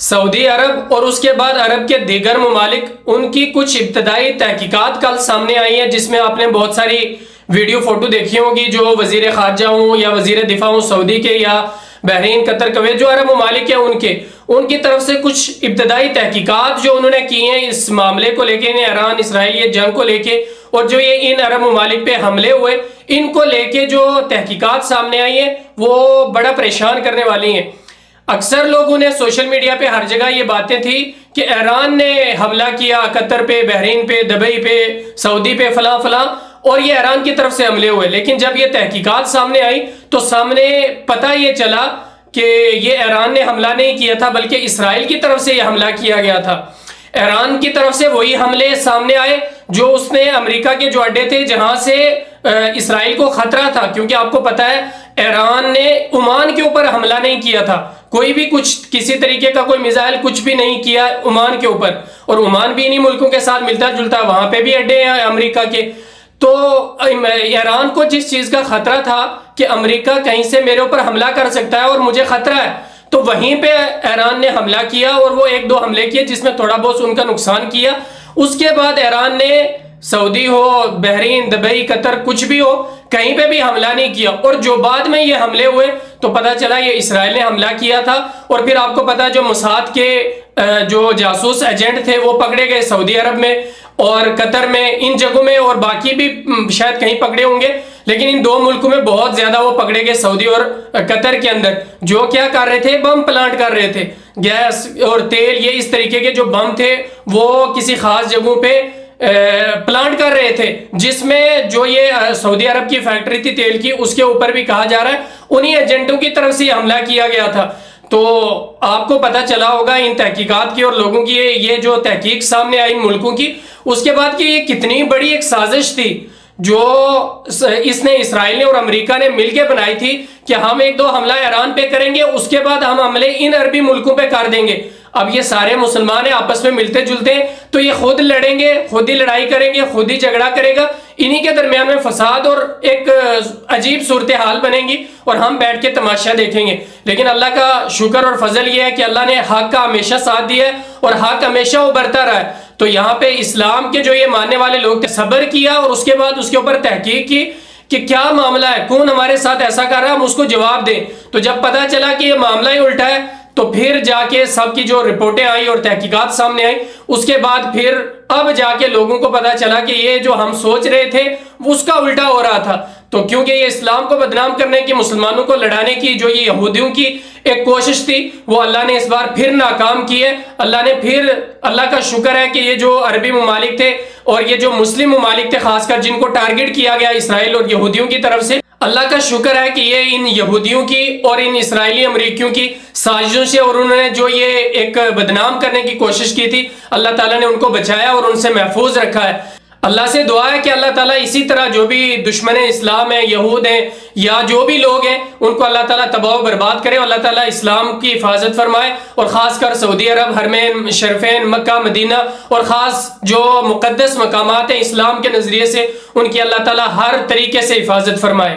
سعودی عرب اور اس کے بعد عرب کے دیگر ممالک، ان کی کچھ ابتدائی تحقیقات کل سامنے آئی ہیں، جس میں آپ نے بہت ساری ویڈیو فوٹو دیکھی ہوگی، جو وزیر خارجہ ہوں یا وزیر دفاع ہوں سعودی کے، یا بحرین، قطر، کویت، جو عرب ممالک ہیں ان کی طرف سے کچھ ابتدائی تحقیقات جو انہوں نے کی ہیں اس معاملے کو لے کے، ایران اسرائیل یہ جنگ کو لے کے، اور جو یہ ان عرب ممالک پہ حملے ہوئے ان کو لے کے جو تحقیقات سامنے آئی ہیں وہ بڑا پریشان کرنے والی ہیں۔ اکثر لوگوں نے سوشل میڈیا پہ ہر جگہ یہ باتیں تھی کہ ایران نے حملہ کیا قطر پہ، بحرین پہ، دبئی پہ، سعودی پہ، فلاں فلاں، اور یہ ایران کی طرف سے حملے ہوئے۔ لیکن جب یہ تحقیقات سامنے آئی تو سامنے پتہ یہ چلا کہ یہ ایران نے حملہ نہیں کیا تھا، بلکہ اسرائیل کی طرف سے یہ حملہ کیا گیا تھا۔ ایران کی طرف سے وہی حملے سامنے آئے جو اس نے امریکہ کے جو اڈے تھے جہاں سے اسرائیل کو خطرہ تھا، کیونکہ آپ کو پتا ہے ایران نے عمان کے اوپر حملہ نہیں کیا تھا، کوئی بھی کسی طریقے کا کوئی میزائل کچھ بھی نہیں کیا عمان کے اوپر، اور عمان بھی انہی ملکوں کے ساتھ ملتا جلتا، وہاں پہ بھی اڈے ہیں امریکہ کے۔ تو ایران کو جس چیز کا خطرہ تھا کہ امریکہ کہیں سے میرے اوپر حملہ کر سکتا ہے اور مجھے خطرہ ہے، تو وہیں پہ ایران نے حملہ کیا، اور وہ ایک دو حملے کیے جس میں تھوڑا بہت ان کا نقصان کیا۔ اس کے بعد ایران نے سعودی ہو، بحرین، دبئی، قطر، کچھ بھی ہو، کہیں پہ بھی حملہ نہیں کیا، اور جو بعد میں یہ حملے ہوئے تو پتہ چلا یہ اسرائیل نے حملہ کیا تھا۔ اور پھر آپ کو پتا جو موساد کے جو جاسوس ایجنٹ تھے وہ پکڑے گئے سعودی عرب میں اور قطر میں، ان جگہوں میں، اور باقی بھی شاید کہیں پکڑے ہوں گے، لیکن ان دو ملکوں میں بہت زیادہ وہ پکڑے گئے سعودی اور قطر کے اندر، جو کیا کر رہے تھے، بم پلانٹ کر رہے تھے، گیس اور تیل، یہ اس طریقے کے جو بم تھے وہ کسی خاص جگہوں پہ پلانٹ کر رہے تھے، جس میں جو یہ سعودی عرب کی فیکٹری تھی تیل کی، اس کے اوپر بھی کہا جا رہا ہے انہی ایجنٹوں کی طرف سے یہ حملہ کیا گیا تھا۔ تو آپ کو پتہ چلا ہوگا ان تحقیقات کی اور لوگوں کی یہ جو تحقیق سامنے آئی ان ملکوں کی، اس کے بعد کہ یہ کتنی بڑی ایک سازش تھی جو اس نے اسرائیل نے اور امریکہ نے مل کے بنائی تھی کہ ہم ایک دو حملہ ایران پہ کریں گے، اس کے بعد ہم حملے ان عربی ملکوں پہ کر دیں گے۔ اب یہ سارے مسلمان ہیں، آپس میں ملتے جلتے ہیں، تو یہ خود لڑیں گے، خود ہی لڑائی کریں گے، خود ہی جھگڑا کرے گا، انہی کے درمیان میں فساد اور ایک عجیب صورتحال بنے گی، اور ہم بیٹھ کے تماشا دیکھیں گے۔ لیکن اللہ کا شکر اور فضل یہ ہے کہ اللہ نے حق کا ہمیشہ ساتھ دیا ہے اور حق ہمیشہ ابھرتا رہا ہے۔ تو یہاں پہ اسلام کے جو یہ ماننے والے لوگ صبر کیا اور اس کے بعد اس کے اوپر تحقیق کی کہ کیا معاملہ ہے، کون ہمارے ساتھ ایسا کر رہا ہے، ہم اس کو جواب دیں۔ تو جب پتہ چلا کہ یہ معاملہ ہی الٹا ہے تو پھر جا کے سب کی جو رپورٹیں آئیں اور تحقیقات سامنے آئیں، اس کے بعد پھر اب جا کے لوگوں کو پتہ چلا کہ یہ جو ہم سوچ رہے تھے اس کا الٹا ہو رہا تھا۔ تو کیونکہ یہ اسلام کو بدنام کرنے کی، مسلمانوں کو لڑانے کی جو یہ یہودیوں کی ایک کوشش تھی، وہ اللہ نے اس بار پھر ناکام کی ہے۔ اللہ کا شکر ہے کہ یہ جو عربی ممالک تھے اور یہ جو مسلم ممالک تھے خاص کر جن کو ٹارگٹ کیا گیا اسرائیل اور یہودیوں کی طرف سے، اللہ کا شکر ہے کہ یہ ان یہودیوں کی اور ان اسرائیلی امریکیوں کی سازشوں سے اور انہوں نے جو یہ ایک بدنام کرنے کی کوشش کی تھی، اللہ تعالیٰ نے ان کو بچایا اور ان سے محفوظ رکھا ہے۔ اللہ سے دعا ہے کہ اللہ تعالیٰ اسی طرح جو بھی دشمن اسلام ہیں، یہود ہیں یا جو بھی لوگ ہیں، ان کو اللہ تعالیٰ تباہ و برباد کرے، اللہ تعالیٰ اسلام کی حفاظت فرمائے، اور خاص کر سعودی عرب، حرمین شریفین، مکہ، مدینہ، اور خاص جو مقدس مقامات ہیں اسلام کے نظریے سے، ان کی اللہ تعالیٰ ہر طریقے سے حفاظت فرمائے۔